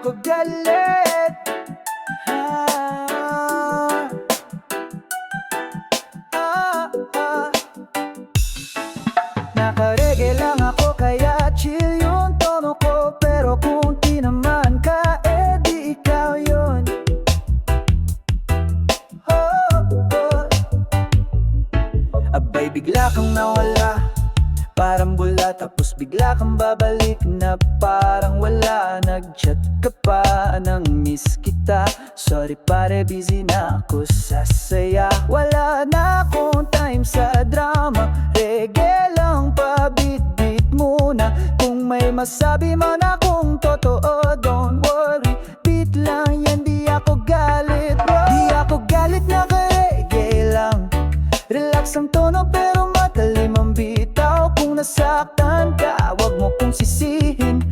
ako galit. ah, ah, ah. Naka-reggae lang ako kaya chill yung tono ko. Pero kung tinamaan ka, di ikaw yun. Abay bigla kang nawala, parang bula, tapos bigla kang babalik na parang wala. Nag-chat ka pa, nang miss kita. Sorry pare, busy na ako sa saya. Wala na akong time sa drama. Reggae lang pa, beat muna. Kung may masabi man akong totoo, don't worry, beat lang yan, di ako galit, bro. Di ako galit, naka-reggae lang. Relax ang tono pero matalim ang bitaw. Kung nasaktan ka, wag mo kong sisihin.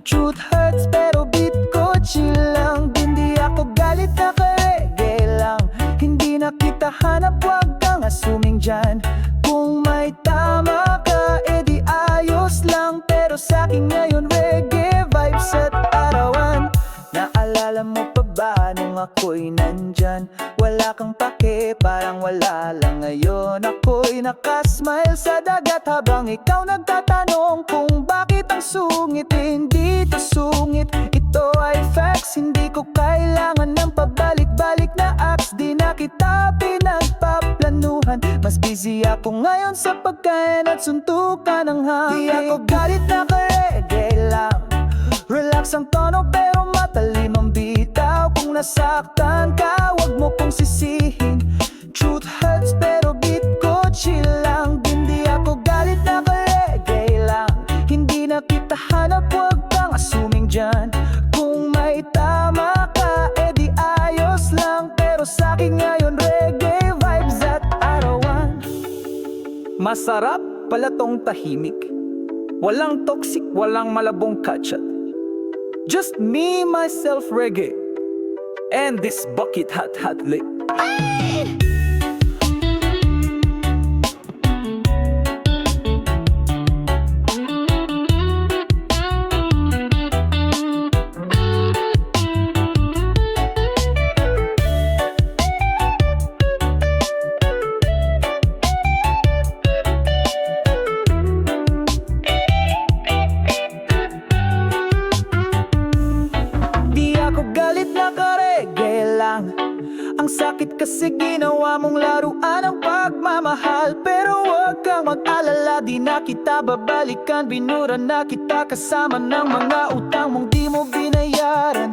Truth hurts pero beat ko chill lang din. Di ako galit, naka-reggae lang. Hindi na kita hanap, wag kang assuming dyan. Kung may tama ka, di ayos lang. Pero sa'kin ngayon reggae vibes at arawan. Naalala mo pa ba nung ako'y nandyan? Wala kang pake, parang wala lang. Ngayon ako'y nakasmile sa dagat, habang ikaw nagtatanong kung bakit ang sungit. Hindi to sungit, ito ay facts. Hindi ko kailangan ng pabalik-balik na acts. Di na kita pinagpaplanuhan. Mas busy ako ngayon sa pagkain at suntukan ng hangin. Di ako galit, naka-reggae lang. Relax ang tono pero matalim ang bitaw. Kung nasaktan ka, wag mo kong sisihin. Truth hurts pero beat ko chill lang. Hindi ako galit, naka-reggae lang. Hindi na kita hanap, wag kang assuming dyan. Kung may tama ka, di ayos lang. Pero sa'kin ngayon reggae vibes at arawan. Masarap pala tong tahimik. Walang toxic, walang malabong kachat. Just me, myself, reggae, and this bucket hat lick. Naka-reggae lang. Ang sakit kasi ginawa mong laruan ang pagmamahal. Pero huwag kang mag-alala, di na kita babalikan. Binura na kita kasama ng mga utang mong di mo binayaran.